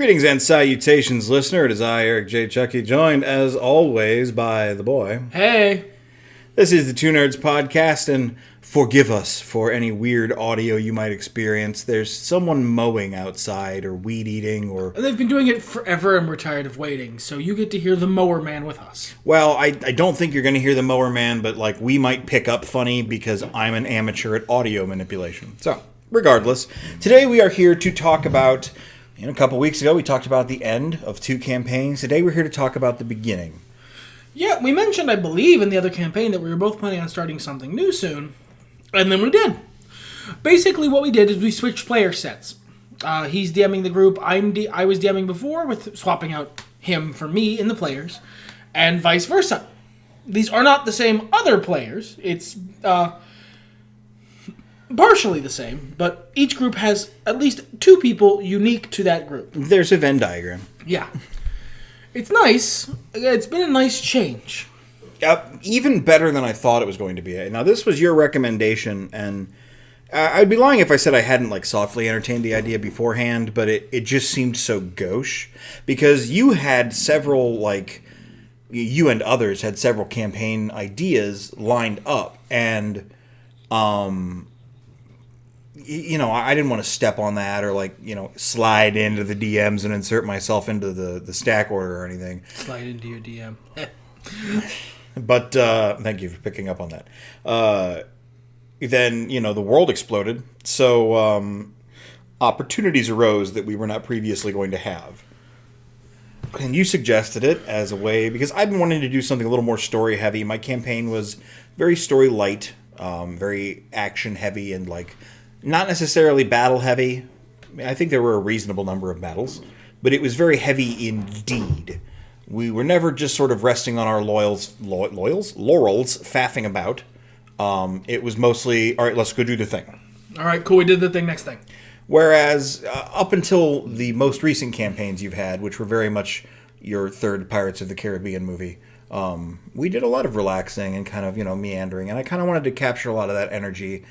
Greetings and salutations, listener. It is I, Eric J. Chucky, joined as always by the boy. Hey. This is the Two Nerds Podcast, and forgive us for any weird audio you might experience. There's someone mowing outside or weed eating or... They've been doing it forever and we're tired of waiting, so you get to hear the mower man with us. Well, I don't think you're going to hear the mower man, but like we might pick up funny because I'm an amateur at audio manipulation. So, regardless, today we are here to talk about... a couple weeks ago we talked about the end of two campaigns. Today we're here to talk about the beginning. Yeah, we mentioned, I believe, in the other campaign that we were both planning on starting something new soon. And then we did. Basically, what we did is we switched player sets. He's DMing the group. I was DMing before with swapping out him for me in the players. And vice versa. These are not the same other players. It's partially the same. But each group has at least two people unique to that group. There's a Venn diagram. Yeah. It's nice. It's been a nice change. Even better than I thought it was going to be. Now, this was your recommendation, and I'd be lying if I said I hadn't softly entertained the idea beforehand, but it just seemed so gauche. Because you had several, you and others had several campaign ideas lined up, and, I didn't want to step on that or, slide into the DMs and insert myself into the stack order or anything. Slide into your DM. But thank you for picking up on that. Then, the world exploded. So opportunities arose that we were not previously going to have. And you suggested it as a way, because I've been wanting to do something a little more story heavy. My campaign was very story light, very action heavy, and not necessarily battle heavy. I think there were a reasonable number of battles, but it was very heavy indeed. We were never just sort of resting on our laurels, faffing about. It was mostly, all right, let's go do the thing. All right, cool, we did the thing, next thing. Whereas, up until the most recent campaigns you've had, which were very much your third Pirates of the Caribbean movie, we did a lot of relaxing and kind of, meandering, and I kind of wanted to capture a lot of that energy.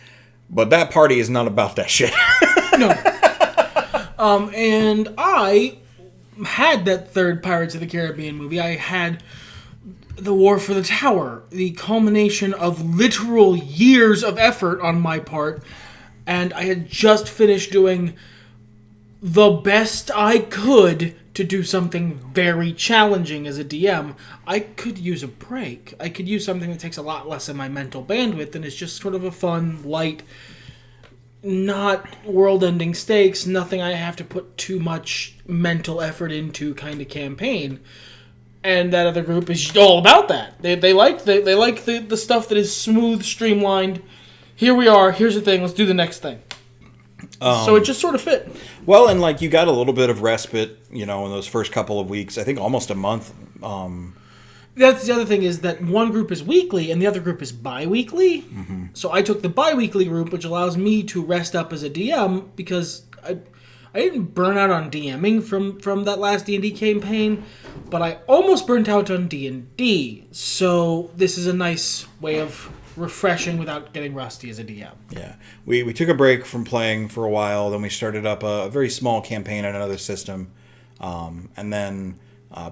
But that party is not about that shit. No. And I had that third Pirates of the Caribbean movie. I had The War for the Tower, the culmination of literal years of effort on my part. And I had just finished doing the best I could to do something very challenging as a DM. I could use a break. I could use something that takes a lot less of my mental bandwidth and is just sort of a fun, light, not world-ending stakes, nothing I have to put too much mental effort into kind of campaign. And that other group is all about that. They like the stuff that is smooth, streamlined. Here we are, here's the thing, let's do the next thing. So it just sort of fit. Well, and you got a little bit of respite, in those first couple of weeks. I think almost a month. That's the other thing, is that one group is weekly and the other group is bi-weekly. Mm-hmm. So I took the bi-weekly group, which allows me to rest up as a DM because I didn't burn out on DMing from that last D&D campaign, but I almost burnt out on D&D. So this is a nice way of refreshing without getting rusty as a DM. Yeah. We took a break from playing for a while, then we started up a very small campaign on another system. And then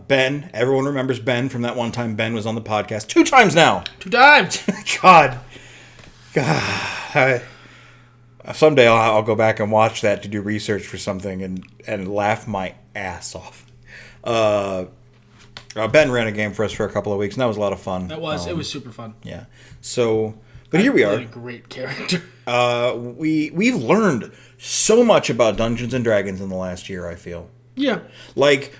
Ben, everyone remembers Ben from that one time Ben was on the podcast. 2 times now! 2 times! God. Someday I'll go back and watch that to do research for something and laugh my ass off. Ben ran a game for us for a couple of weeks, and that was a lot of fun. That was. It was super fun. Yeah. So, but here we are. A great character. We've learned so much about Dungeons and Dragons in the last year, I feel. Yeah.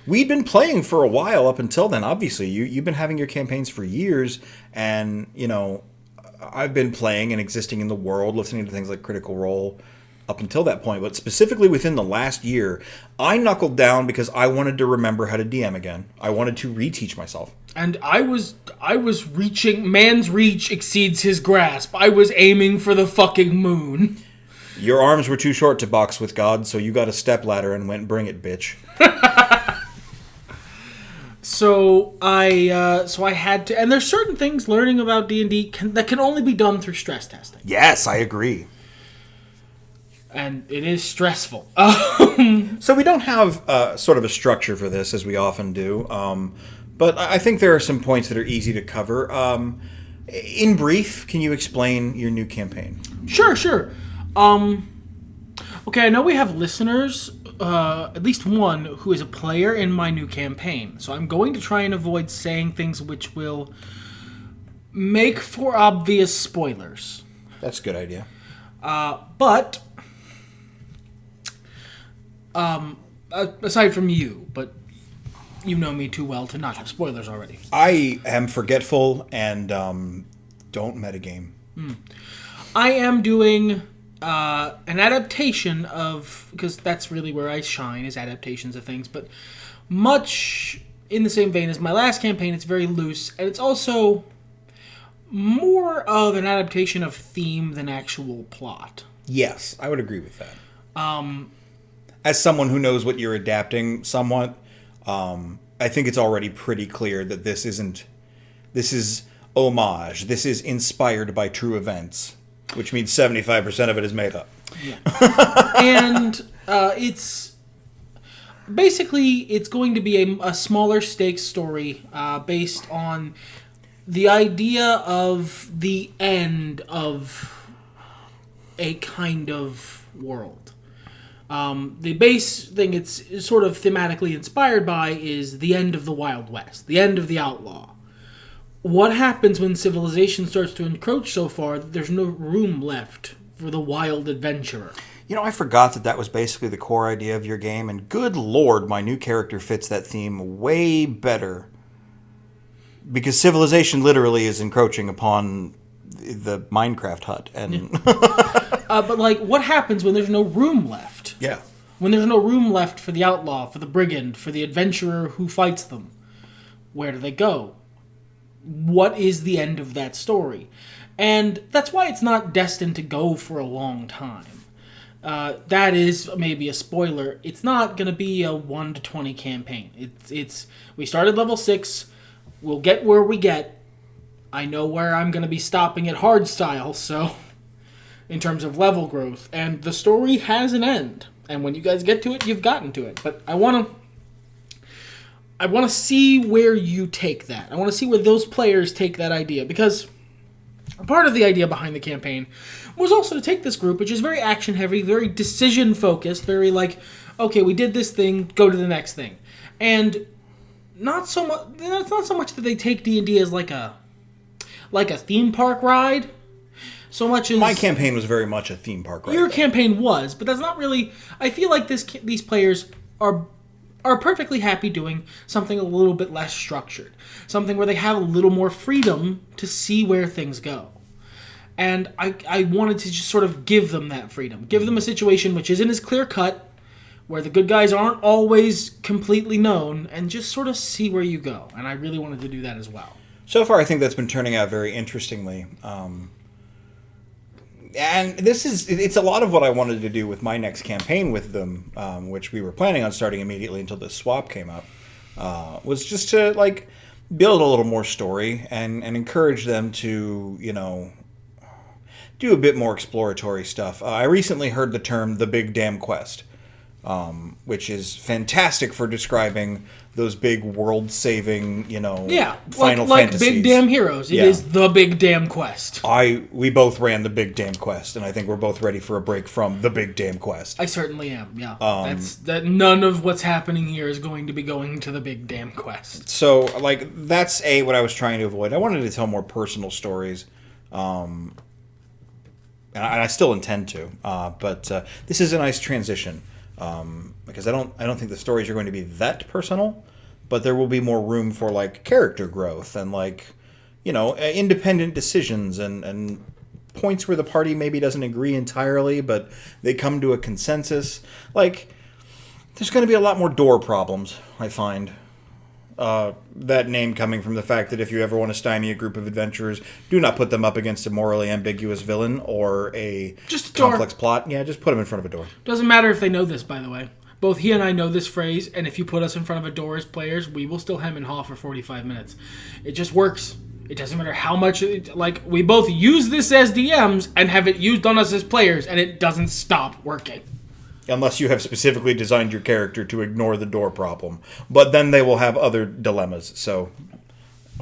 We'd been playing for a while up until then. Obviously, you've been having your campaigns for years, and, I've been playing and existing in the world, listening to things like Critical Role up until that point. But specifically within the last year, I knuckled down because I wanted to remember how to DM again. I wanted to reteach myself. And I was reaching, man's reach exceeds his grasp. I was aiming for the fucking moon. Your arms were too short to box with God, so you got a stepladder and went, bring it, bitch. So I had to, and there's certain things learning about D&D that can only be done through stress testing. Yes, I agree. And it is stressful. So we don't have sort of a structure for this, as we often do. But I think there are some points that are easy to cover. In brief, can you explain your new campaign? Sure. Okay, I know we have listeners, at least one, who is a player in my new campaign. So I'm going to try and avoid saying things which will make for obvious spoilers. That's a good idea. But aside from you, but you know me too well to not have spoilers already. I am forgetful and don't metagame. I am doing an adaptation of, because that's really where I shine, is adaptations of things, but much in the same vein as my last campaign, it's very loose, and it's also more of an adaptation of theme than actual plot. Yes, I would agree with that. As someone who knows what you're adapting somewhat, I think it's already pretty clear that this is homage. This is inspired by true events, which means 75% of it is made up. Yeah. And it's basically, it's going to be a smaller stakes story based on the idea of the end of a kind of world. The base thing it's sort of thematically inspired by is the end of the Wild West, the end of the outlaw. What happens when civilization starts to encroach so far that there's no room left for the wild adventurer? You know, I forgot that was basically the core idea of your game, and good lord, my new character fits that theme way better. Because civilization literally is encroaching upon the Minecraft hut. And but, like, what happens when there's no room left? Yeah. When there's no room left for the outlaw, for the brigand, for the adventurer who fights them? Where do they go? What is the end of that story? And that's why it's not destined to go for a long time. That is maybe a spoiler. It's not going to be a 1 to 20 campaign. We started level 6. We'll get where we get. I know where I'm going to be stopping at hardstyle, so in terms of level growth. And the story has an end. And when you guys get to it, you've gotten to it. But I want to see where you take that. I want to see where those players take that idea. Because part of the idea behind the campaign was also to take this group, which is very action-heavy, very decision-focused, very like, okay, we did this thing, go to the next thing. And not so much. It's not so much that they take D&D as like a theme park ride, so much as my campaign was very much a theme park ride. Your campaign was, but that's not really. I feel like these players are perfectly happy doing something a little bit less structured, something where they have a little more freedom to see where things go. And I wanted to just sort of give them that freedom, give them a situation which isn't as clear cut, where the good guys aren't always completely known, and just sort of see where you go. And I really wanted to do that as well. So far, I think that's been turning out very interestingly. And it's a lot of what I wanted to do with my next campaign with them, which we were planning on starting immediately until this swap came up, was just to, like, build a little more story and encourage them to, do a bit more exploratory stuff. I recently heard the term the Big Damn Quest. Which is fantastic for describing those big world-saving, Final like Fantasies. Big Damn Heroes. It is the Big Damn Quest. We both ran the Big Damn Quest, and I think we're both ready for a break from the Big Damn Quest. I certainly am. Yeah, none of what's happening here is going to be going to the Big Damn Quest. So, like, that's what I was trying to avoid. I wanted to tell more personal stories, and I still intend to. But this is a nice transition. Because I don't think the stories are going to be that personal, but there will be more room for, like, character growth and, like, independent decisions and points where the party maybe doesn't agree entirely, but they come to a consensus. Like, there's going to be a lot more door problems, I find. That name coming from the fact that if you ever want to stymie a group of adventurers, do not put them up against a morally ambiguous villain or a complex plot. Yeah, just put them in front of a door. Doesn't matter if they know this, by the way. Both he and I know this phrase, and if you put us in front of a door as players, we will still hem and haw for 45 minutes. It just works. It doesn't matter how much... we both use this as DMs and have it used on us as players, and it doesn't stop working. Unless you have specifically designed your character to ignore the door problem. But then they will have other dilemmas. So,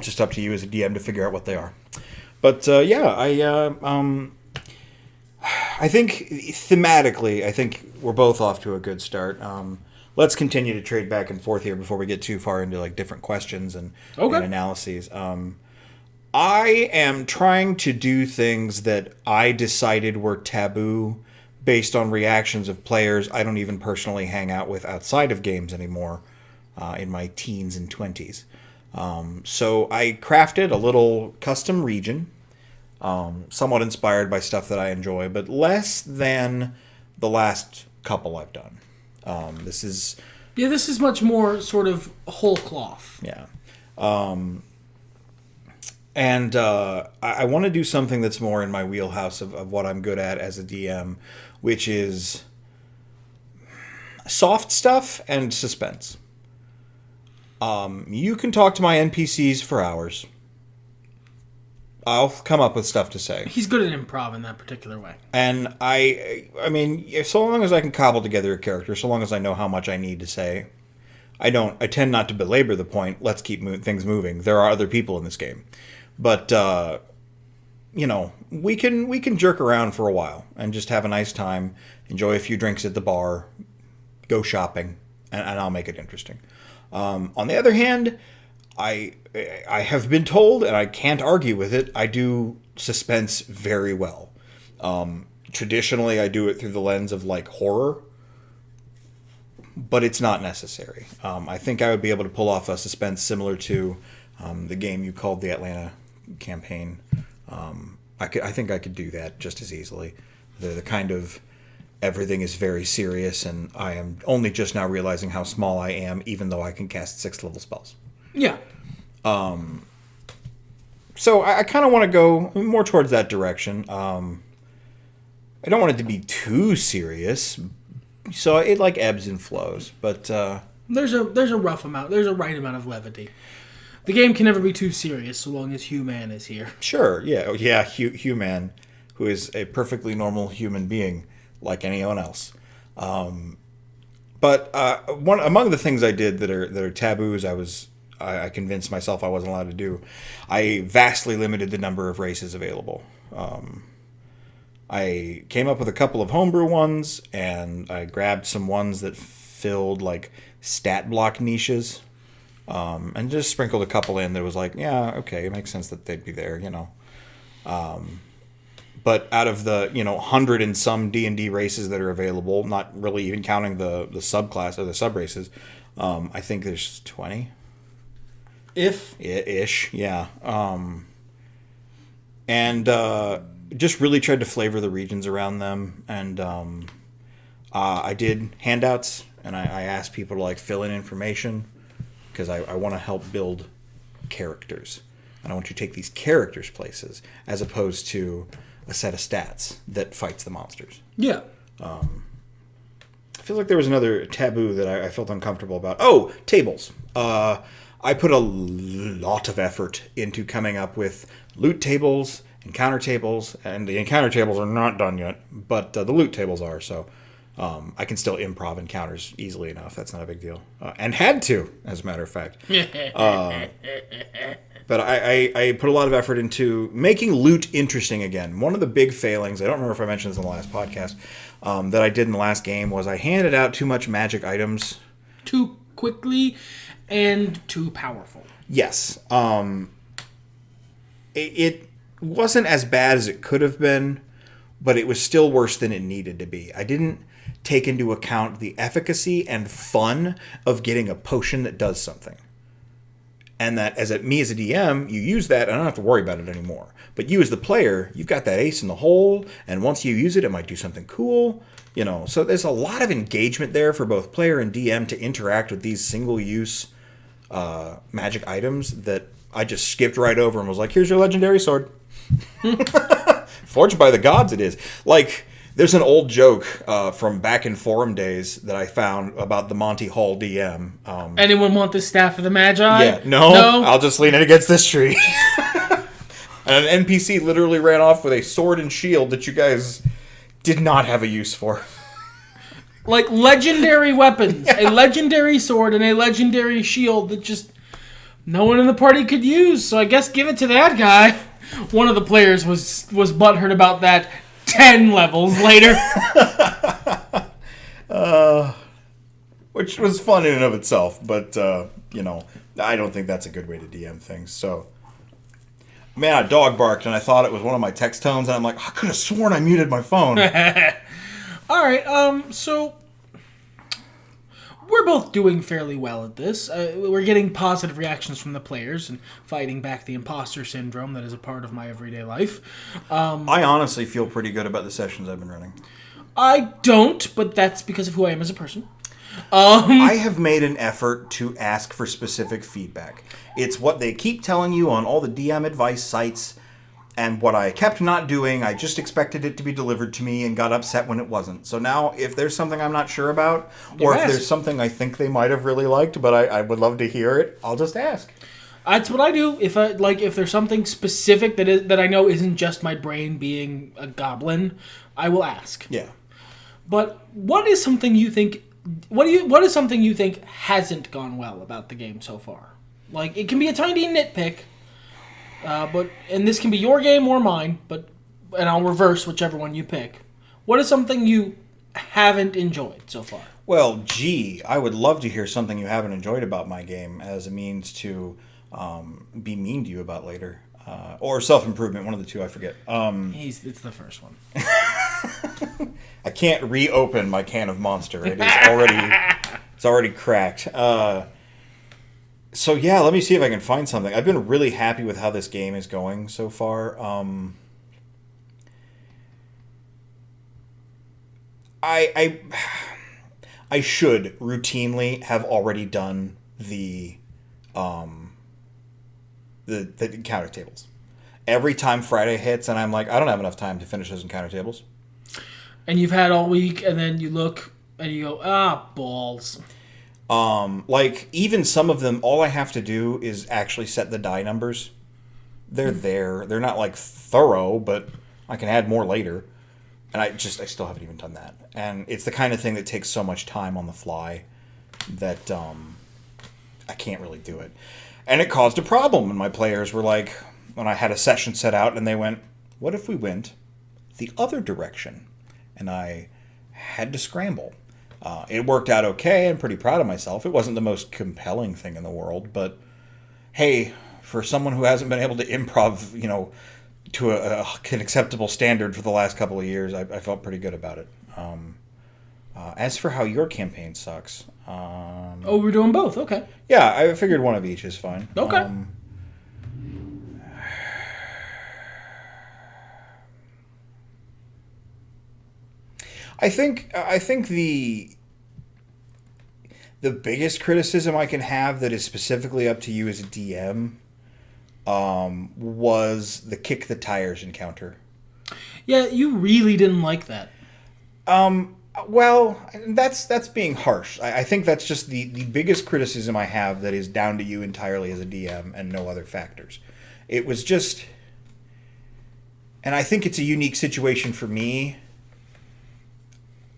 just up to you as a DM to figure out what they are. But, I think thematically, I think we're both off to a good start. Let's continue to trade back and forth here before we get too far into like different questions and analyses. I am trying to do things that I decided were taboo based on reactions of players I don't even personally hang out with outside of games anymore in my teens and 20s. So I crafted a little custom region, somewhat inspired by stuff that I enjoy, but less than the last couple I've done. This is much more sort of whole cloth. Yeah. And I want to do something that's more in my wheelhouse of what I'm good at as a DM, which is soft stuff and suspense. You can talk to my NPCs for hours. I'll come up with stuff to say. He's good at improv in that particular way. And I mean, so long as I can cobble together a character, so long as I know how much I need to say, I tend not to belabor the point. Let's keep things moving. There are other people in this game. But, we can jerk around for a while and just have a nice time, enjoy a few drinks at the bar, go shopping, and I'll make it interesting. On the other hand, I have been told, and I can't argue with it, I do suspense very well. Traditionally, I do it through the lens of, like, horror, but it's not necessary. I think I would be able to pull off a suspense similar to the game you called the Atlanta campaign. I think I could do that just as easily. The kind of everything is very serious, and I am only just now realizing how small I am, even though I can cast 6th-level spells. Yeah. So I kind of want to go more towards that direction. I don't want it to be too serious, so it like ebbs and flows. But there's a rough amount. There's a right amount of levity. The game can never be too serious so long as Human is here. Sure, yeah, Human, who is a perfectly normal human being like anyone else. But among the things I did that are taboos, I convinced myself I wasn't allowed to do. I vastly limited the number of races available. I came up with a couple of homebrew ones, and I grabbed some ones that filled like stat block niches. And just sprinkled a couple in that was like, yeah, okay, it makes sense that they'd be there, But out of the, 100 and some D&D races that are available, not really even counting the subclass or the sub-races, I think there's 20. Ish, yeah. And just really tried to flavor the regions around them. And I did handouts, and I asked people to, like, fill in information, because I want to help build characters. And I want you to take these characters places as opposed to a set of stats that fights the monsters. Yeah. I feel like there was another taboo that I felt uncomfortable about. Oh, tables. I put a lot of effort into coming up with loot tables, encounter tables, and the encounter tables are not done yet, but the loot tables are, so... I can still improv encounters easily enough. That's not a big deal. And had to, as a matter of fact. But I put a lot of effort into making loot interesting again. One of the big failings, I don't remember if I mentioned this in the last podcast, that I did in the last game was I handed out too much magic items. Too quickly and too powerful. Yes. It wasn't as bad as it could have been, but it was still worse than it needed to be. I didn't take into account the efficacy and fun of getting a potion that does something. And that me as a DM, you use that, and I don't have to worry about it anymore. But you as the player, you've got that ace in the hole, and once you use it, it might do something cool. So there's a lot of engagement there for both player and DM to interact with these single-use magic items that I just skipped right over and was like, here's your legendary sword. Forged by the gods it is. Like... There's an old joke from back in forum days that I found about the Monty Hall DM. Anyone want the Staff of the Magi? Yeah, no? I'll just lean it against this tree. And an NPC literally ran off with a sword and shield that you guys did not have a use for. Like legendary weapons, a legendary sword and a legendary shield that just no one in the party could use. So I guess give it to that guy. One of the players was butthurt about that 10 levels later. Which was fun in and of itself, but, I don't think that's a good way to DM things, so... Man, a dog barked, and I thought it was one of my text tones, and I'm like, I could have sworn I muted my phone. Alright, so... We're both doing fairly well at this. We're getting positive reactions from the players and fighting back the imposter syndrome that is a part of my everyday life. I honestly feel pretty good about the sessions I've been running. I don't, but that's because of who I am as a person. I have made an effort to ask for specific feedback. It's what they keep telling you on all the DM advice sites, and what I kept not doing. I just expected it to be delivered to me and got upset when it wasn't. So now, if there's something I'm not sure about, or if there's something I think they might have really liked, but I would love to hear it, I'll just ask. That's what I do. If there's something specific that I know isn't just my brain being a goblin, I will ask. Yeah. But what is something you think? What is something you think hasn't gone well about the game so far? Like, it can be a tiny nitpick, and this can be your game or mine. And I'll reverse whichever one you pick. What is something you haven't enjoyed so far? Well, I would love to hear something you haven't enjoyed about my game as a means to be mean to you about later. Or self-improvement, one of the two, I forget. It's the first one. I can't reopen my can of Monster. It's already cracked. So yeah, let me see if I can find something. I've been really happy with how this game is going so far. I should routinely have already done the encounter tables. Every time Friday hits, and I'm like, I don't have enough time to finish those encounter tables. And you've had all week, and then you look and you go, balls. Like, even some of them, all I have to do is actually set the die numbers. They're there. They're not, like, thorough, but I can add more later. And I still haven't even done that. And it's the kind of thing that takes so much time on the fly that I can't really do it. And it caused a problem. And my players were like, when I had a session set out, and they went, what if we went the other direction? And I had to scramble. It worked out okay. I'm pretty proud of myself. It wasn't the most compelling thing in the world, but hey, for someone who hasn't been able to improv, to an acceptable standard for the last couple of years, I felt pretty good about it. As for how your campaign sucks... we're doing both. Okay. Yeah, I figured one of each is fine. Okay. I think the biggest criticism I can have that is specifically up to you as a DM was the kick the tires encounter. Yeah, you really didn't like that. Well, that's being harsh. I think that's just the biggest criticism I have that is down to you entirely as a DM and no other factors. It was just... And I think it's a unique situation for me.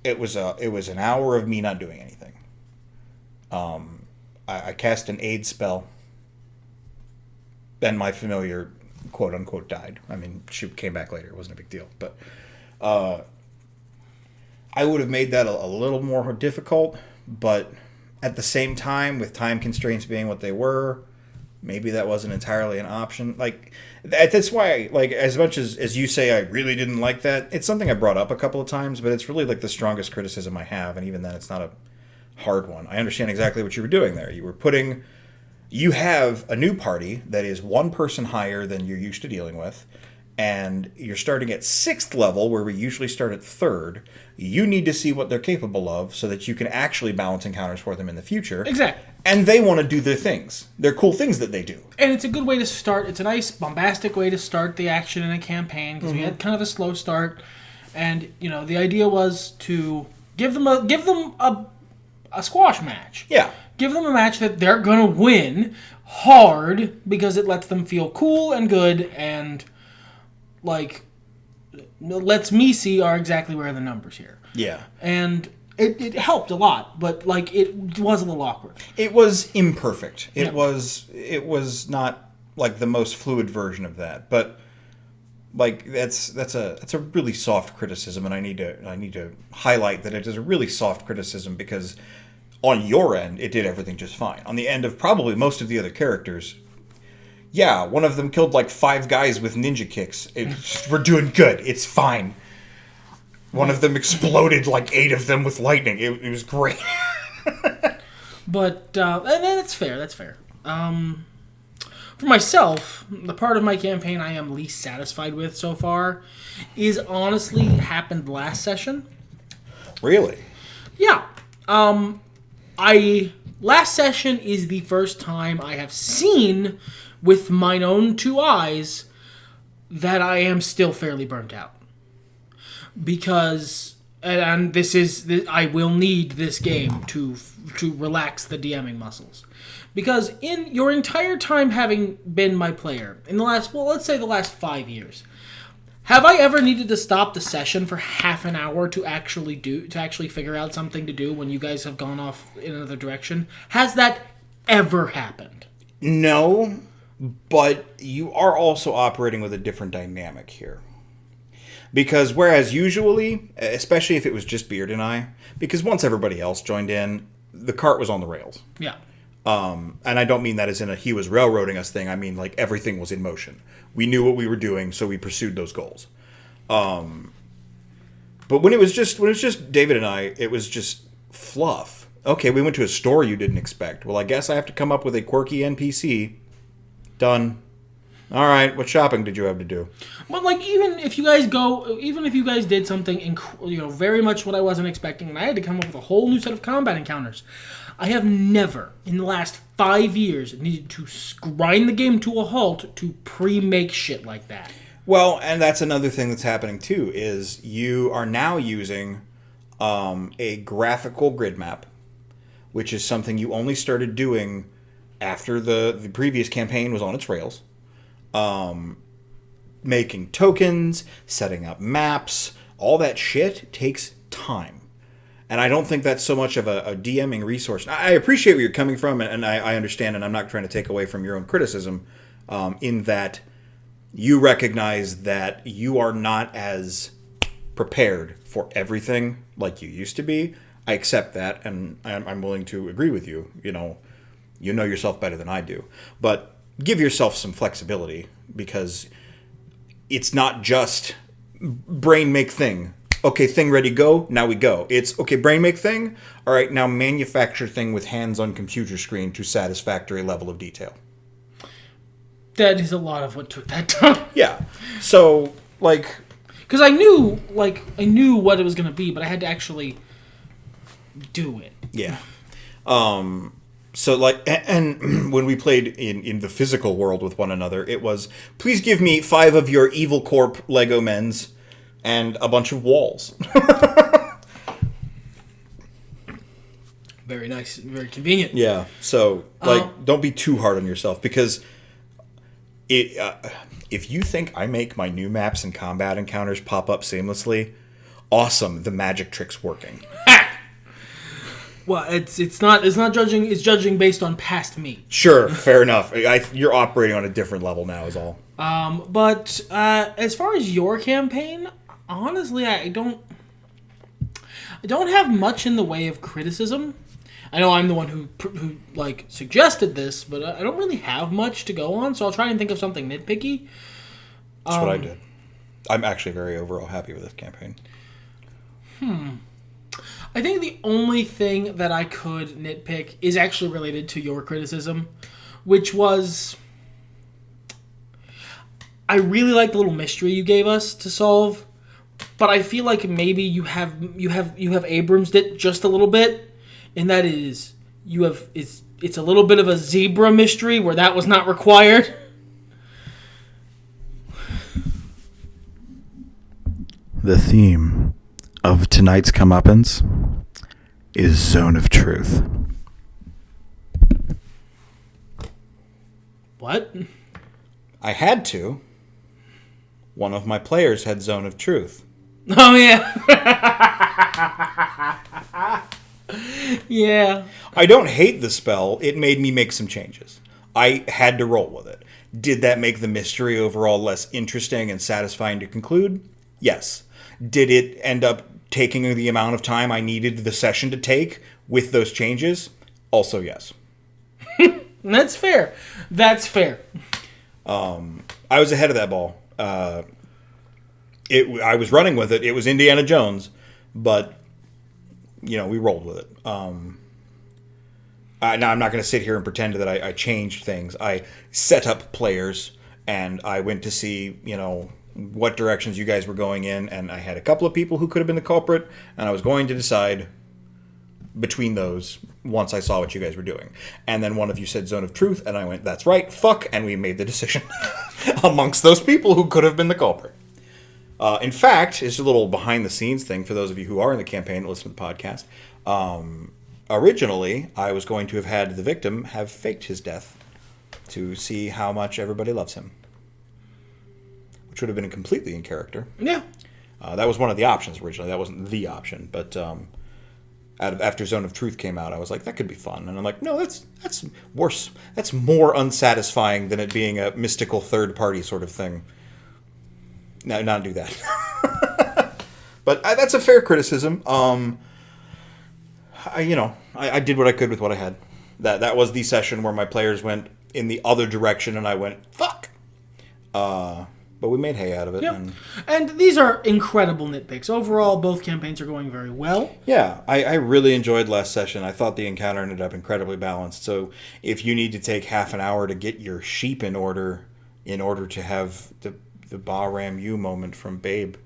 It was an hour of me not doing anything. I cast an aid spell. Then my familiar, quote unquote, died. I mean, she came back later. It wasn't a big deal. But I would have made that a little more difficult. But at the same time, with time constraints being what they were, maybe that wasn't entirely an option. Like, that's why, like, as much as you say I really didn't like that, it's something I brought up a couple of times, but it's really, like, the strongest criticism I have, and even then it's not a hard one. I understand exactly what you were doing there. You have a new party that is one person higher than you're used to dealing with, and you're starting at 6th level, where we usually start at 3rd. You need to see what they're capable of so that you can actually balance encounters for them in the future. Exactly. And they want to do their things. They're cool things that they do. And it's a good way to start. It's a nice, bombastic way to start the action in a campaign, because we had kind of a slow start. And, the idea was to give them a squash match. Yeah. Give them a match that they're going to win hard, because it lets them feel cool and good and, like, lets me see are exactly where the numbers here. Yeah. And It helped a lot, but like it was a little awkward. It was imperfect. Yeah. It was not like the most fluid version of that, but like that's a really soft criticism, and I need to highlight that it is a really soft criticism because on your end it did everything just fine. On the end of probably most of the other characters, yeah, one of them killed like 5 guys with ninja kicks. We're doing good. It's fine. One of them exploded like 8 of them with lightning. It was great. But and that's fair. That's fair. For myself, the part of my campaign I am least satisfied with so far is honestly happened last session. Really? Yeah. Last session is the first time I have seen with mine own 2 eyes that I am still fairly burnt out. Because, and this is, I will need this game to relax the DMing muscles. Because in your entire time having been my player, in the last, well, let's say the last 5 years, have I ever needed to stop the session for half an hour to actually figure out something to do when you guys have gone off in another direction? Has that ever happened? No, but you are also operating with a different dynamic here. Because whereas usually, especially if it was just Beard and I, because once everybody else joined in, the cart was on the rails. Yeah. And I don't mean that as in a he was railroading us thing. I mean like everything was in motion. We knew what we were doing, so we pursued those goals. But when it was just David and I, it was just fluff. Okay, we went to a store you didn't expect. Well, I guess I have to come up with a quirky NPC. Done. All right, what shopping did you have to do? But like, even if you guys did something, very much what I wasn't expecting, and I had to come up with a whole new set of combat encounters, I have never, in the last 5 years, needed to grind the game to a halt to pre-make shit like that. Well, and that's another thing that's happening too, is you are now using a graphical grid map, which is something you only started doing after the previous campaign was on its rails. Making tokens, setting up maps, all that shit takes time. And I don't think that's so much of a DMing resource. I appreciate where you're coming from, and I understand, and I'm not trying to take away from your own criticism, in that you recognize that you are not as prepared for everything like you used to be. I accept that, and I'm willing to agree with you. You know yourself better than I do. But give yourself some flexibility, because it's not just brain make thing. Okay, thing ready, go. Now we go. It's okay, brain make thing. All right, now manufacture thing with hands on computer screen to satisfactory level of detail. That is a lot of what took that time. Yeah. So, like, because I knew what it was going to be, but I had to actually do it. Yeah. So, like, and when we played in the physical world with one another, it was, please give me 5 of your Evil Corp Lego Mens and a bunch of walls. Very nice. Very convenient. Yeah. So, like, don't be too hard on yourself, because if you think I make my new maps and combat encounters pop up seamlessly, awesome, the magic trick's working. Well, it's not judging. It's judging based on past me. Sure, fair enough. You're operating on a different level now, is all. But as far as your campaign, honestly, I don't have much in the way of criticism. I know I'm the one who like suggested this, but I don't really have much to go on. So I'll try and think of something nitpicky. That's what I did. I'm actually very overall happy with this campaign. I think the only thing that I could nitpick is actually related to your criticism, which was, I really like the little mystery you gave us to solve, but I feel like maybe you have Abrams'd it just a little bit, and that is it's a little bit of a zebra mystery where that was not required. The theme of tonight's comeuppance is Zone of Truth. What? I had to. One of my players had Zone of Truth. Oh, yeah. Yeah. I don't hate the spell. It made me make some changes. I had to roll with it. Did that make the mystery overall less interesting and satisfying to conclude? Yes. Did it end up taking the amount of time I needed the session to take with those changes? Also yes. That's fair. That's fair. I was ahead of that ball. I was running with it. It was Indiana Jones, but we rolled with it. Now I'm not going to sit here and pretend that I changed things. I set up players, and I went to see what directions you guys were going in, and I had a couple of people who could have been the culprit, and I was going to decide between those once I saw what you guys were doing. And then one of you said Zone of Truth, and I went, that's right, fuck, and we made the decision amongst those people who could have been the culprit. In fact, it's a little behind-the-scenes thing for those of you who are in the campaign and listen to the podcast. Originally, I was going to have had the victim have faked his death to see how much everybody loves him, which would have been completely in character. Yeah. That was one of the options originally. That wasn't the option, but after Zone of Truth came out, I was like, that could be fun. And I'm like, no, that's worse. That's more unsatisfying than it being a mystical third-party sort of thing. No, not do that. But that's a fair criticism. I did what I could with what I had. That was the session where my players went in the other direction, and I went, fuck. But we made hay out of it. Yep. And these are incredible nitpicks. Overall, both campaigns are going very well. Yeah, I really enjoyed last session. I thought the encounter ended up incredibly balanced. So if you need to take half an hour to get your sheep in order to have the Bahram U moment from Babe,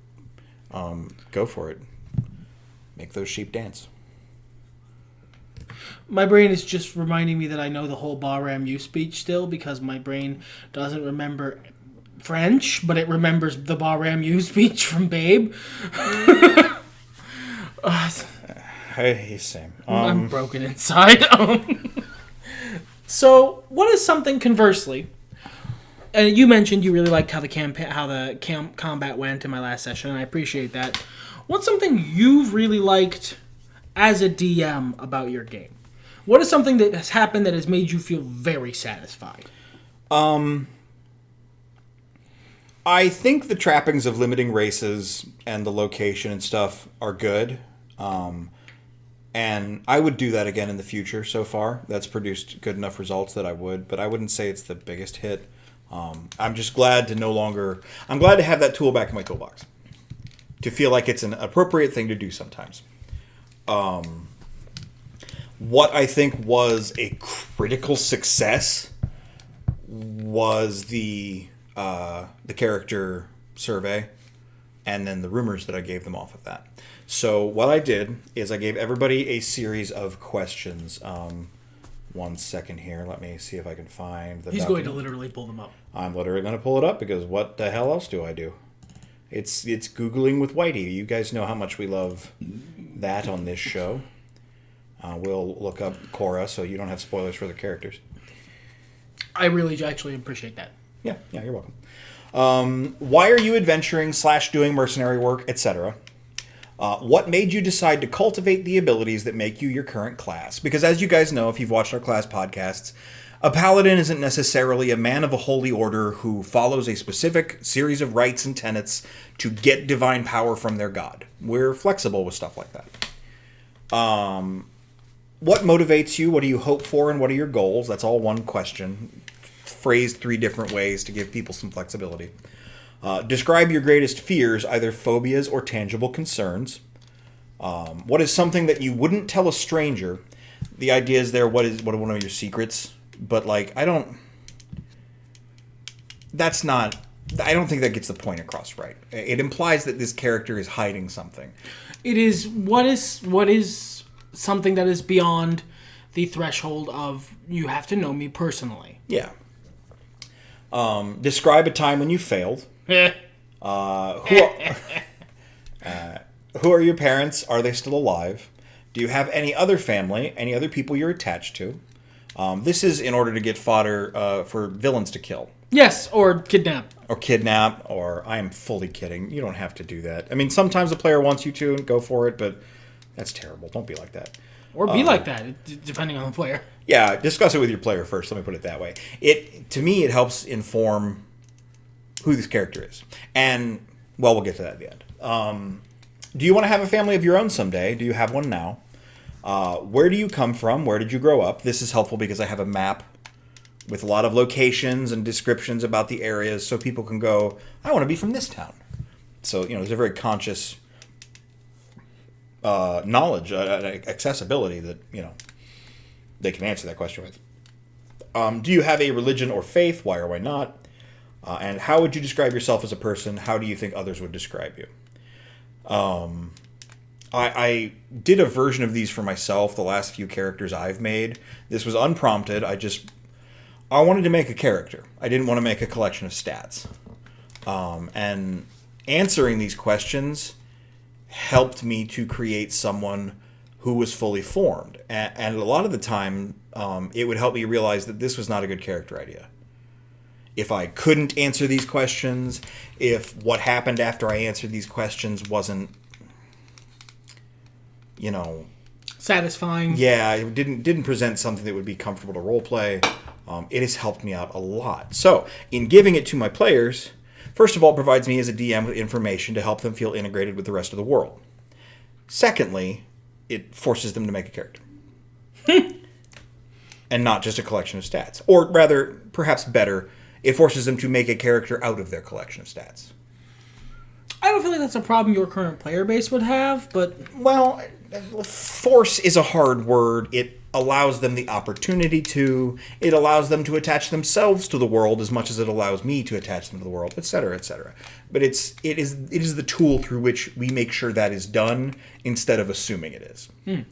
go for it. Make those sheep dance. My brain is just reminding me that I know the whole Bahram U speech still because my brain doesn't remember French, but it remembers the Bahram U speech from Babe. Hey, same. I'm broken inside. So, what is something conversely? And you mentioned you really liked how the combat went in my last session, and I appreciate that. What's something you've really liked as a DM about your game? What is something that has happened that has made you feel very satisfied? I think the trappings of limiting races and the location and stuff are good. And I would do that again in the future so far. That's produced good enough results that I would, but I wouldn't say it's the biggest hit. I'm just glad to I'm glad to have that tool back in my toolbox. To feel like it's an appropriate thing to do sometimes. What I think was a critical success was the character survey and then the rumors that I gave them off of that. So what I did is I gave everybody a series of questions. 1 second here. Let me see if I can find the He's document. going to literally pull them up. I'm literally going to pull it up because what the hell else do I do? It's Googling with Whitey. You guys know how much we love that on this show. We'll look up Cora so you don't have spoilers for the characters. I really actually appreciate that. Yeah, you're welcome. Why are you adventuring / doing mercenary work, etc.? What made you decide to cultivate the abilities that make you your current class? Because as you guys know, if you've watched our class podcasts, a paladin isn't necessarily a man of a holy order who follows a specific series of rites and tenets to get divine power from their god. We're flexible with stuff like that. What motivates you? What do you hope for? And what are your goals? That's all one question, phrased 3 different ways to give people some flexibility. Describe your greatest fears, either phobias or tangible concerns. What is something that you wouldn't tell a stranger? The idea is there, what are one of your secrets? But, I don't think that gets the point across right. It implies that this character is hiding something. It is, what is something that is beyond the threshold of, you have to know me personally. Yeah. Describe a time when you failed. Who are your parents? Are they still alive? Do you have any other family? Any other people you're attached to? This is in order to get fodder for villains to kill. Yes, or kidnap. Or I am fully kidding. You don't have to do that. I mean, sometimes a player wants you to and go for it, but That's terrible. Don't be like that. Or be like that, depending on the player. Yeah, discuss it with your player first. Let me put it that way. To me, it helps inform who this character is. And, well, we'll get to that at the end. Do you want to have a family of your own someday? Do you have one now? Where do you come from? Where did you grow up? This is helpful because I have a map with a lot of locations and descriptions about the areas so people can go, I want to be from this town. So, there's a very conscious knowledge, accessibility that, they can answer that question with. Do you have a religion or faith? Why or why not? And how would you describe yourself as a person? How do you think others would describe you? I did a version of these for myself, the last few characters I've made. This was unprompted. I wanted to make a character. I didn't want to make a collection of stats. And answering these questions helped me to create someone who was fully formed. And a lot of the time, it would help me realize that this was not a good character idea. If I couldn't answer these questions, if what happened after I answered these questions wasn't, satisfying. Yeah, it didn't present something that would be comfortable to roleplay. It has helped me out a lot. So, in giving it to my players, first of all, it provides me as a DM with information to help them feel integrated with the rest of the world. Secondly, it forces them to make a character. And not just a collection of stats. Or rather, perhaps better, it forces them to make a character out of their collection of stats. I don't feel like that's a problem your current player base would have, but... Well, force is a hard word. It allows them the opportunity to. It allows them to attach themselves to the world as much as it allows me to attach them to the world, etc., etc. But it is the tool through which we make sure that is done instead of assuming it is. It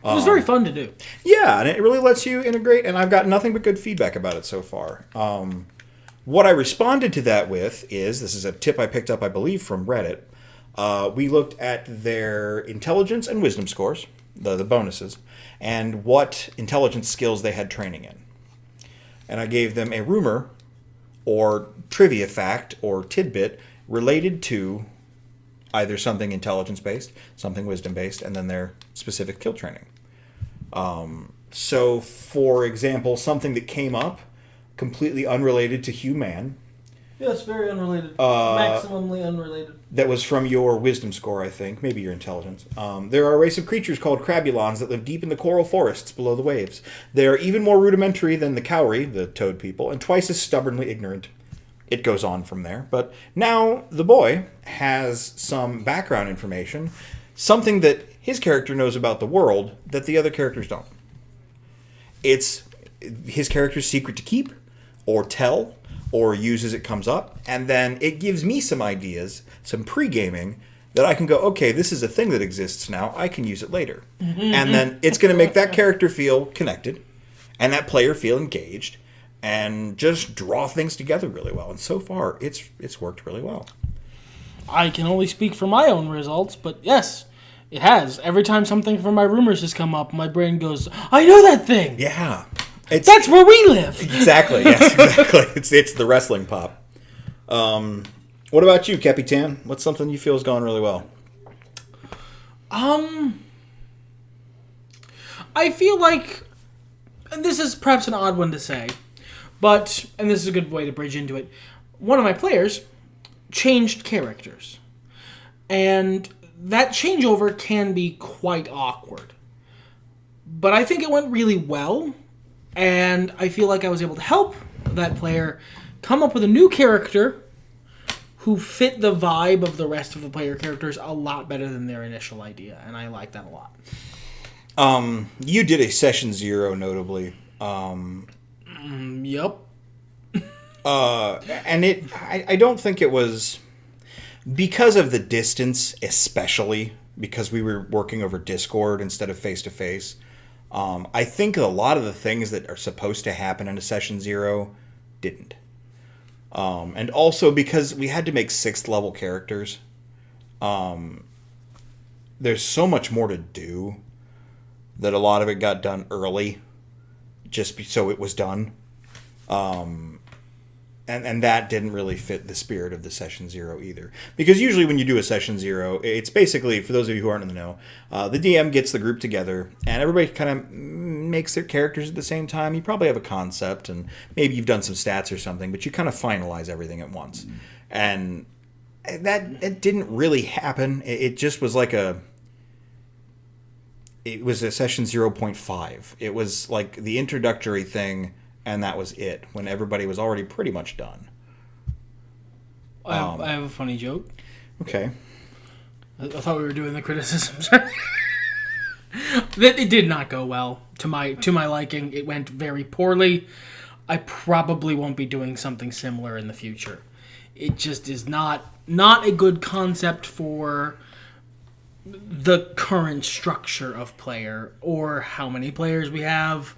was very fun to do. Yeah, and it really lets you integrate, and I've got nothing but good feedback about it so far. What I responded to that with is, this is a tip I picked up, I believe, from Reddit. We looked at their intelligence and wisdom scores, the bonuses, and what intelligence skills they had training in. And I gave them a rumor or trivia fact or tidbit related to either something intelligence-based, something wisdom-based, and then their specific kill training. So, for example, something that came up completely unrelated to human. Yes, very unrelated. Maximally unrelated. That was from your wisdom score, I think. Maybe your intelligence. There are a race of creatures called crabulons that live deep in the coral forests below the waves. They are even more rudimentary than the cowrie, the toad people, and twice as stubbornly ignorant. It goes on from there. But now the boy has some background information, something that his character knows about the world that the other characters don't. It's his character's secret to keep, or tell, or use as it comes up, and then it gives me some ideas, some pre-gaming, that I can go, okay, this is a thing that exists now, I can use it later. And then it's going to make that character feel connected, and that player feel engaged, and just draw things together really well. And so far, it's worked really well. I can only speak for my own results, but yes, it has. Every time something from my rumors has come up, my brain goes, I know that thing! Yeah. That's where we live! Exactly, yes, exactly. It's the wrestling pop. What about you, Capitan? What's something you feel has gone really well? I feel like, and this is perhaps an odd one to say, but, and this is a good way to bridge into it, one of my players changed characters. And that changeover can be quite awkward. But I think it went really well, and I feel like I was able to help that player come up with a new character who fit the vibe of the rest of the player characters a lot better than their initial idea, and I like that a lot. You did a session 0, notably. Yep. And I don't think it was because of the distance, especially because we were working over Discord instead of face-to-face. I think a lot of the things that are supposed to happen in a session 0 didn't. And also because we had to make 6th level characters. There's so much more to do that a lot of it got done early, just so it was done. And that didn't really fit the spirit of the Session Zero either. Because usually when you do a Session Zero, it's basically, for those of you who aren't in the know, the DM gets the group together, and everybody kind of makes their characters at the same time. You probably have a concept, and maybe you've done some stats or something, but you kind of finalize everything at once. And it didn't really happen. It just was like it was a Session 0.5. It was like the introductory thing, and that was it, when everybody was already pretty much done. I have a funny joke. Okay. I thought we were doing the criticisms. It did not go well. To my liking, it went very poorly. I probably won't be doing something similar in the future. It just is not a good concept for the current structure of player, or how many players we have,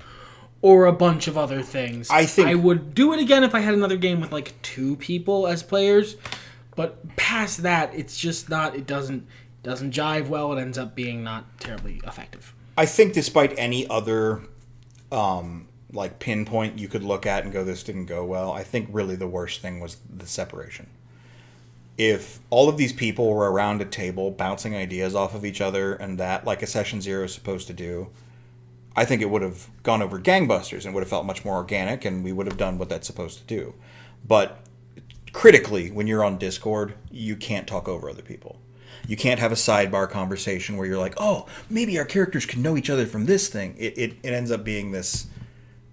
or a bunch of other things. I think I would do it again if I had another game with like 2 people as players, but past that, it's just not. It doesn't jive well. It ends up being not terribly effective. I think despite any other like pinpoint you could look at and go, this didn't go well, I think really the worst thing was the separation. If all of these people were around a table bouncing ideas off of each other, and that, like a Session Zero is supposed to do, I think it would have gone over gangbusters and would have felt much more organic, and we would have done what that's supposed to do. But critically, when you're on Discord, you can't talk over other people. You can't have a sidebar conversation where you're like, oh, maybe our characters can know each other from this thing. It ends up being this,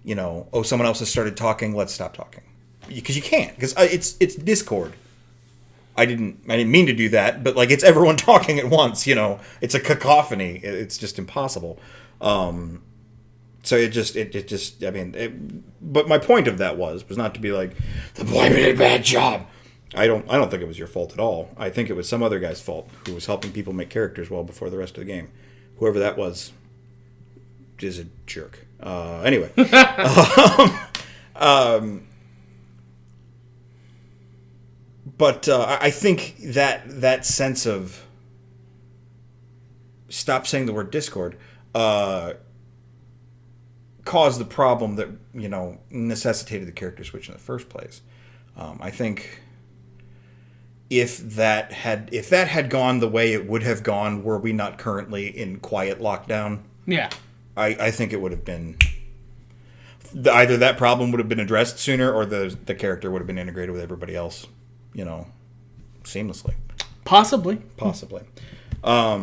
oh, someone else has started talking, let's stop talking. Because you can't. Because it's Discord. I didn't mean to do that, but like, it's everyone talking at once, It's a cacophony. It's just impossible. So but my point of that was not to be like, the boy did a bad job. I don't think it was your fault at all. I think it was some other guy's fault who was helping people make characters well before the rest of the game. Whoever that was is a jerk. Anyway. But I think that sense of stop saying the word Discord caused the problem that necessitated the character switch in the first place. I think if that had gone the way it would have gone, were we not currently in quiet lockdown, I think it would have been either that problem would have been addressed sooner, or the character would have been integrated with everybody else, seamlessly. Possibly. But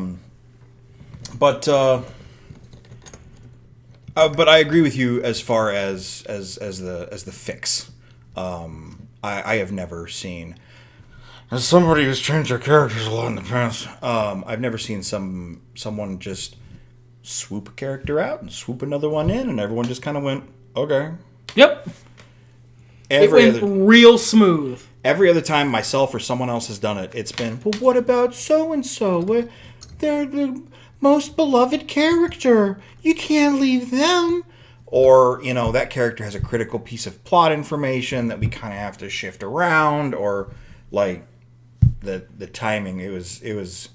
I agree with you as far as the fix. I have never seen, as somebody who's changed their characters a lot in the past, I've never seen someone just swoop a character out and swoop another one in, and everyone just kind of went, okay. Yep. It went real smooth. Every other time myself or someone else has done it, it's been, well, what about so-and-so? They're the most beloved character. You can't leave them. Or, that character has a critical piece of plot information that we kind of have to shift around, or like the timing. It was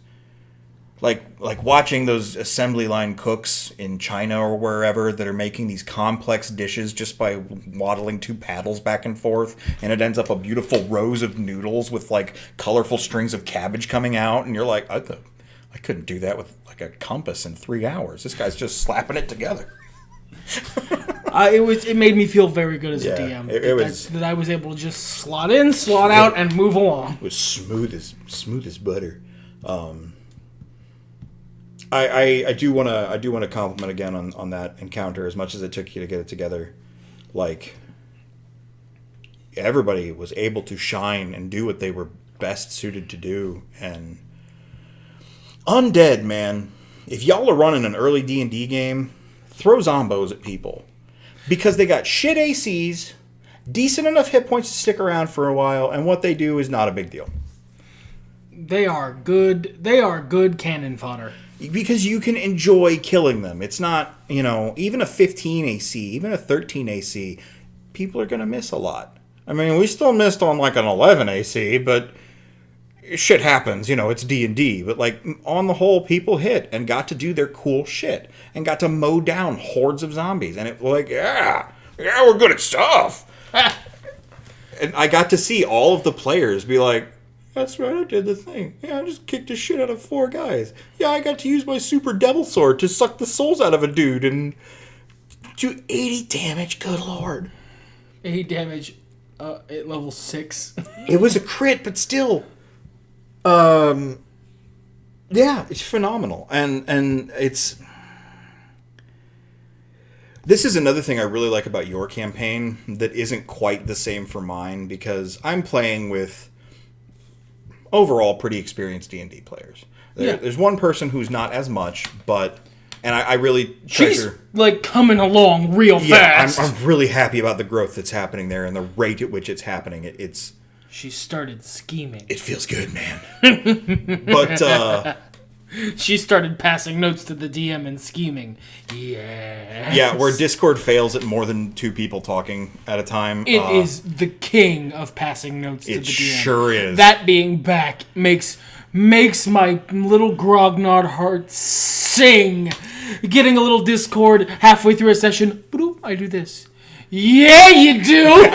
like watching those assembly line cooks in China or wherever that are making these complex dishes just by waddling 2 paddles back and forth, and it ends up a beautiful rows of noodles with like colorful strings of cabbage coming out, and you're like, I couldn't do that with like a compass in 3 hours. This guy's just slapping it together. It made me feel very good as a DM. That I was able to just slot in, slot out, and move along. It was smooth as butter. I do want to compliment again on that encounter, as much as it took you to get it together. Like, everybody was able to shine and do what they were best suited to do. And undead, man, if y'all are running an early D&D game, throw zombos at people, because they got shit ACs, decent enough hit points to stick around for a while, and what they do is not a big deal. They are good cannon fodder. Because you can enjoy killing them. It's not, even a 15 AC, even a 13 AC, people are going to miss a lot. I mean, we still missed on like an 11 AC, but shit happens, it's D&D. But like, on the whole, people hit and got to do their cool shit and got to mow down hordes of zombies. And it was like, yeah, we're good at stuff. And I got to see all of the players be like, that's right, I did the thing. Yeah, I just kicked the shit out of 4 guys. Yeah, I got to use my super devil sword to suck the souls out of a dude and do 80 damage. Good lord. 80 damage at level 6. It was a crit, but still. Yeah, it's phenomenal. And it's... This is another thing I really like about your campaign that isn't quite the same for mine, because I'm playing with overall pretty experienced D&D players. There's one person who's not as much, but... And I really treasure... She's, like, coming along real fast. I'm really happy about the growth that's happening there and the rate at which it's happening. It's... She started scheming. It feels good, man. But, She started passing notes to the DM and scheming. Yes. Yeah, where Discord fails at more than 2 people talking at a time. It is the king of passing notes to the DM. It sure is. That being back makes my little grognard heart sing. Getting a little Discord halfway through a session. Boop, I do this. Yeah, you do!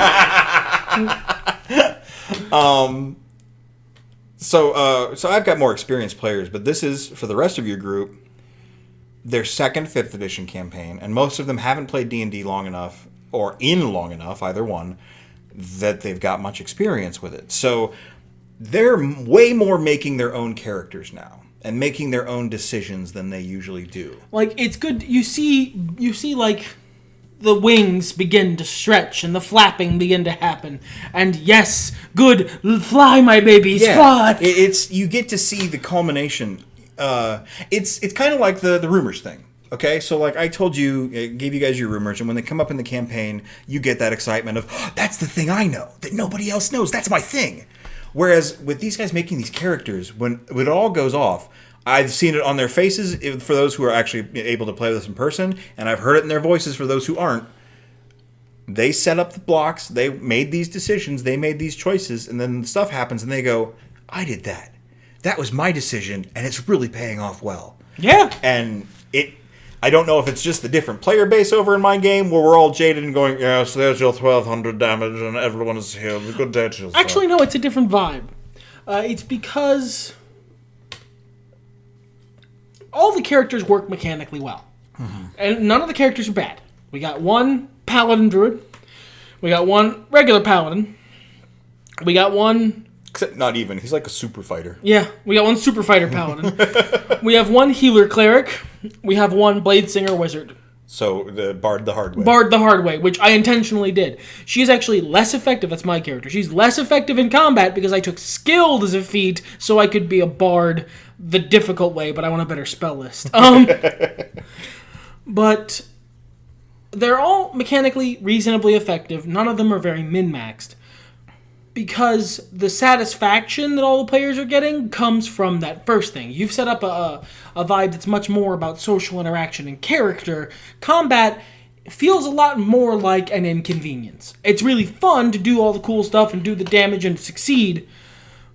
So I've got more experienced players, but this is, for the rest of your group, their second 5th edition campaign, and most of them haven't played D&D long enough, or in long enough, either one, that they've got much experience with it. So they're way more making their own characters now, and making their own decisions than they usually do. Like, it's good, you see, like... the wings begin to stretch and the flapping begin to happen. And yes, good, fly, my babies, fly. It's you get to see the culmination. It's kind of like the rumors thing. Okay, so like I told you, I gave you guys your rumors, and when they come up in the campaign, you get that excitement of, oh, that's the thing I know that nobody else knows. That's my thing. Whereas with these guys making these characters, when it all goes off, I've seen it on their faces for those who are actually able to play this in person, and I've heard it in their voices for those who aren't. They set up the blocks, they made these decisions, they made these choices, and then stuff happens and they go, I did that. That was my decision, and it's really paying off well. Yeah. And I don't know if it's just the different player base over in my game where we're all jaded and going, yeah, so there's your 1200 damage and everyone is here. Good day to yourself. Actually, no, it's a different vibe. It's because... all the characters work mechanically well. Mm-hmm. And none of the characters are bad. We got one paladin druid. We got one regular paladin. We got one... Except not even. He's like a super fighter. Yeah, we got one super fighter paladin. We have one healer cleric. We have one blade singer wizard. So, the Bard the hard way. Bard the hard way, which I intentionally did. She is actually less effective. That's my character. She's less effective in combat because I took skilled as a feat so I could be a bard the difficult way, but I want a better spell list. But they're all mechanically reasonably effective. None of them are very min-maxed. Because the satisfaction that all the players are getting comes from that first thing. You've set up a vibe that's much more about social interaction and character. Combat feels a lot more like an inconvenience. It's really fun to do all the cool stuff and do the damage and succeed,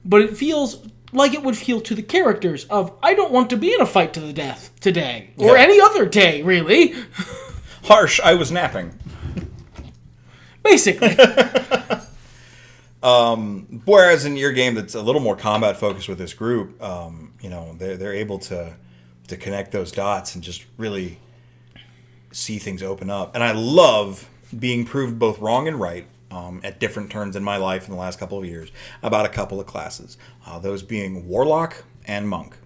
but it feels like it would feel to the characters of, I don't want to be in a fight to the death today. Or any other day, really. Harsh, I was napping. Basically. Whereas in your game that's a little more combat focused with this group, they're able to connect those dots and just really see things open up. And I love being proved both wrong and right at different turns in my life in the last couple of years about a couple of classes. Those being Warlock and Monk.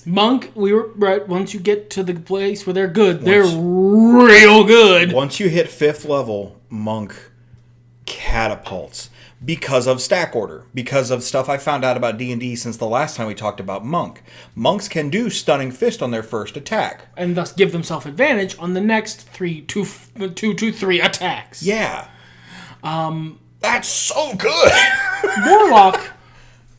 Monk, we were right. Once you get to the place where they're good, they're real good. Once you hit 5th level, Monk catapults because of stack order, because of stuff I found out about D&D since the last time we talked about Monk. Monks can do Stunning Fist on their first attack, and thus give themselves advantage on the next 3 to 3 attacks. Yeah, that's so good. Warlock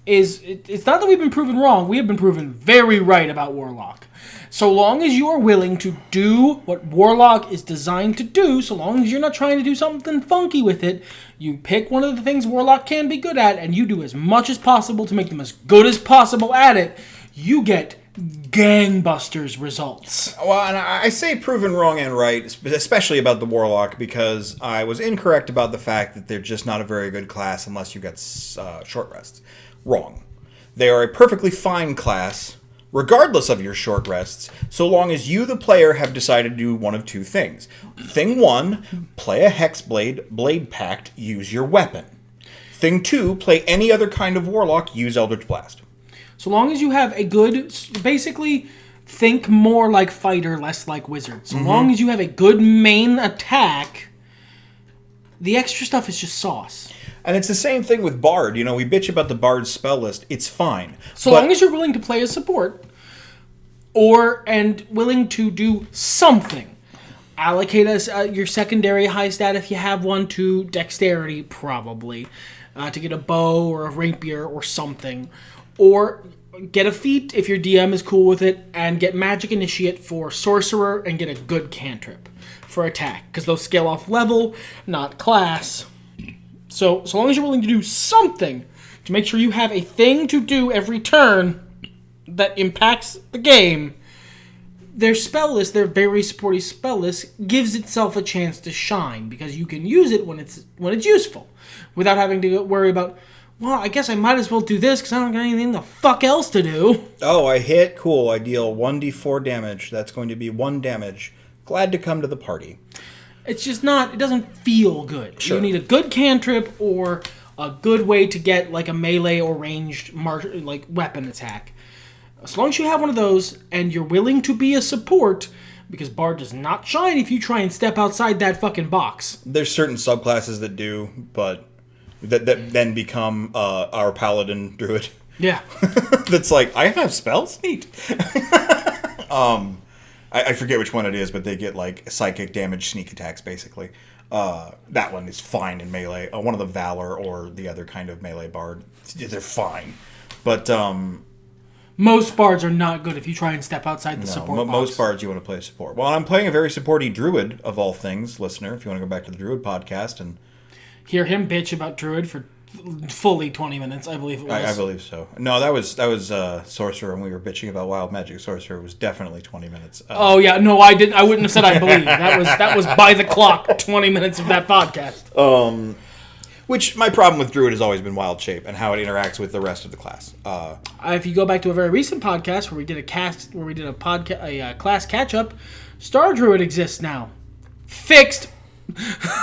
it's not that we've been proven wrong. We have been proven very right about Warlock. So long as you are willing to do what Warlock is designed to do, so long as you're not trying to do something funky with it, you pick one of the things Warlock can be good at, and you do as much as possible to make them as good as possible at it, you get gangbusters results. Well, and I say proven wrong and right, especially about the Warlock, because I was incorrect about the fact that they're just not a very good class unless you get short rests. Wrong. They are a perfectly fine class, regardless of your short rests, so long as you, the player, have decided to do one of two things. Thing 1, play a Hexblade, Blade Pact, use your weapon. Thing 2, play any other kind of Warlock, use Eldritch Blast. So long as you have a good, basically, think more like fighter, less like wizard. So long as you have a good main attack, the extra stuff is just sauce. And it's the same thing with Bard. You know, we bitch about the Bard spell list. It's fine. So long as you're willing to play a support, and willing to do something. Allocate your secondary high stat, if you have one, to dexterity, probably, to get a bow or a rapier or something. Or get a feat, if your DM is cool with it, and get Magic Initiate for Sorcerer, and get a good cantrip for attack. Because those scale off level, not class. So long as you're willing to do something to make sure you have a thing to do every turn that impacts the game, their spell list, their very supporty spell list, gives itself a chance to shine, because you can use it when it's useful, without having to worry about, well, I guess I might as well do this because I don't got anything the fuck else to do. Oh, I hit. Cool. I deal 1d4 damage. That's going to be 1 damage. Glad to come to the party. It's just not, it doesn't feel good. Sure. You need a good cantrip or a good way to get like a melee or ranged weapon attack. As long as you have one of those and you're willing to be a support, because Bard does not shine if you try and step outside that fucking box. There's certain subclasses that do, but that then become our paladin druid. Yeah. That's like, I have spells? Neat. I forget which one it is, but they get like psychic damage sneak attacks, basically. That one is fine in melee. One of the Valor or the other kind of melee bard, they're fine. But most bards are not good if you try and step outside the support box. Most bards you want to play support. Well, I'm playing a very supporty druid, of all things, listener, if you want to go back to the druid podcast and hear him bitch about druid for fully 20 minutes, I believe it was. I believe so. No, that was Sorcerer, and we were bitching about Wild Magic Sorcerer. It was definitely 20 minutes. Oh yeah, no, I didn't. I wouldn't have said I believe. That was by the clock. 20 minutes of that podcast. Which my problem with Druid has always been Wild Shape and how it interacts with the rest of the class. If you go back to a very recent podcast where we did a class catch up, Star Druid exists now. Fixed.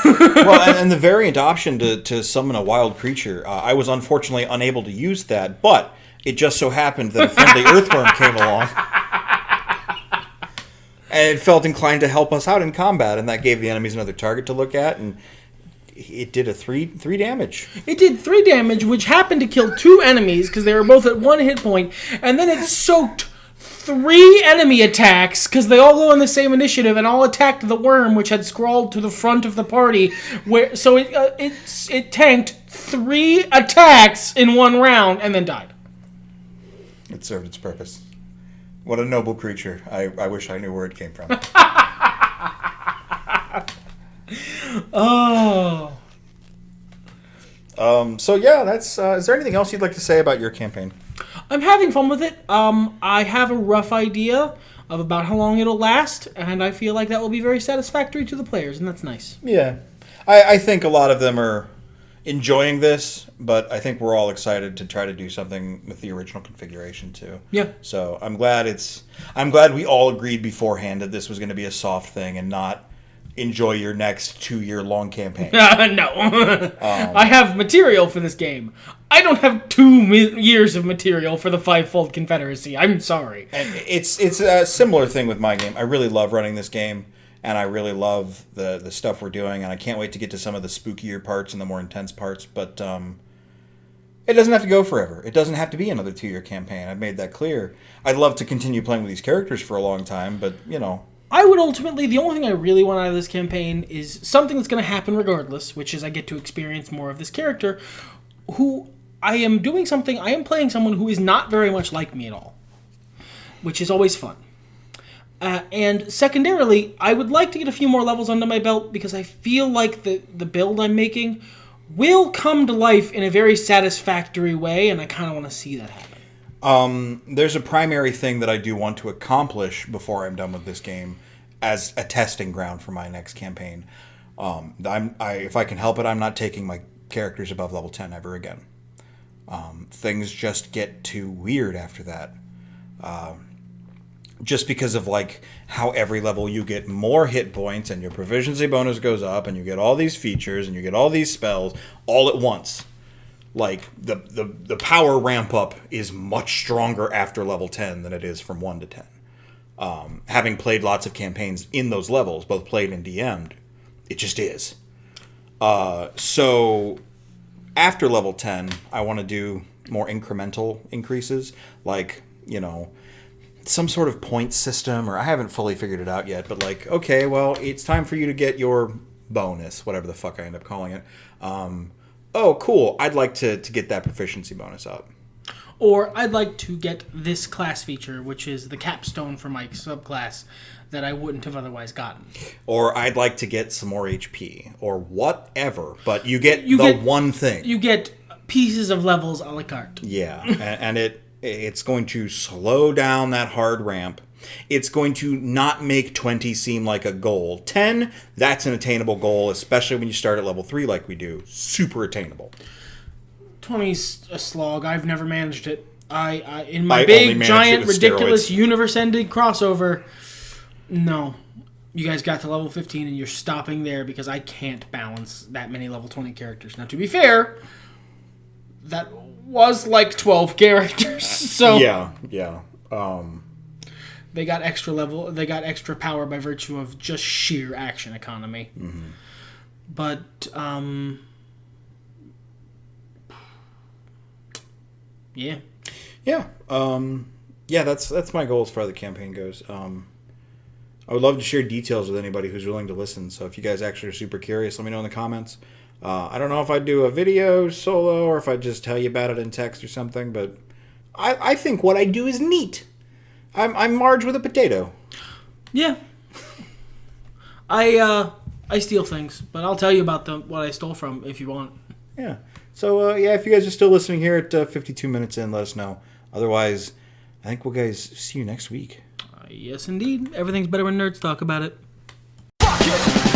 Well, and the variant option to summon a wild creature, I was unfortunately unable to use that, but it just so happened that a friendly earthworm came along, and it felt inclined to help us out in combat, and that gave the enemies another target to look at, and it did a three damage. It did 3 damage, which happened to kill 2 enemies because they were both at 1 hit point, and then it soaked 3 enemy attacks, because they all go on the same initiative and all attacked the worm, which had scrawled to the front of the party. So it tanked 3 attacks in 1 round and then died. It served its purpose. What a noble creature. I wish I knew where it came from. Oh. So yeah, that's. Is there anything else you'd like to say about your campaign? I'm having fun with it. I have a rough idea of about how long it'll last, and I feel like that will be very satisfactory to the players, and that's nice. Yeah. I think a lot of them are enjoying this, but I think we're all excited to try to do something with the original configuration too. Yeah. So I'm glad we all agreed beforehand that this was going to be a soft thing and not enjoy your next 2-year-long campaign. No. I have material for this game. I don't have 2 years of material for the Fivefold Confederacy. I'm sorry. And it's a similar thing with my game. I really love running this game, and I really love the stuff we're doing, and I can't wait to get to some of the spookier parts and the more intense parts, but it doesn't have to go forever. It doesn't have to be another 2-year campaign. I've made that clear. I'd love to continue playing with these characters for a long time, but, you know. I would ultimately, the only thing I really want out of this campaign is something that's going to happen regardless, which is I get to experience more of this character, who I am playing someone who is not very much like me at all, which is always fun. And secondarily, I would like to get a few more levels under my belt, because I feel like the build I'm making will come to life in a very satisfactory way, and I kind of want to see that happen. There's a primary thing that I do want to accomplish before I'm done with this game as a testing ground for my next campaign. If I can help it, I'm not taking my characters above level 10 ever again. Things just get too weird after that. Just because of like how every level you get more hit points and your proficiency bonus goes up and you get all these features and you get all these spells all at once. Like the power ramp up is much stronger after level 10 than it is from 1 to 10. Having played lots of campaigns in those levels, both played and DM'd, it just is. So after level 10, I want to do more incremental increases, like, some sort of point system, or I haven't fully figured it out yet, but like, okay, well, it's time for you to get your bonus, whatever the fuck I end up calling it. Oh, cool, I'd like to get that proficiency bonus up. Or I'd like to get this class feature, which is the capstone for my subclass that I wouldn't have otherwise gotten. Or I'd like to get some more HP, or whatever, but you get one thing. You get pieces of levels a la carte. Yeah, and it's going to slow down that hard ramp. It's going to not make 20 seem like a goal. 10, that's an attainable goal, especially when you start at level 3 like we do. Super attainable. 20's a slog. I've never managed it. I in my big, giant, ridiculous, universe-ending crossover, no. You guys got to level 15 and you're stopping there because I can't balance that many level 20 characters. Now, to be fair, that was like 12 characters. So yeah. They got extra power by virtue of just sheer action economy. Mm-hmm. But yeah. That's my goal as far as the campaign goes. I would love to share details with anybody who's willing to listen. So if you guys actually are super curious, let me know in the comments. I don't know if I'd do a video solo or if I'd just tell you about it in text or something, but I think what I do is neat. I'm Marge with a potato. Yeah. I steal things, but I'll tell you about what I stole from if you want. Yeah. So, if you guys are still listening here at 52 minutes in, let us know. Otherwise, I think we'll guys see you next week. Yes, indeed. Everything's better when nerds talk about it. Fuck it!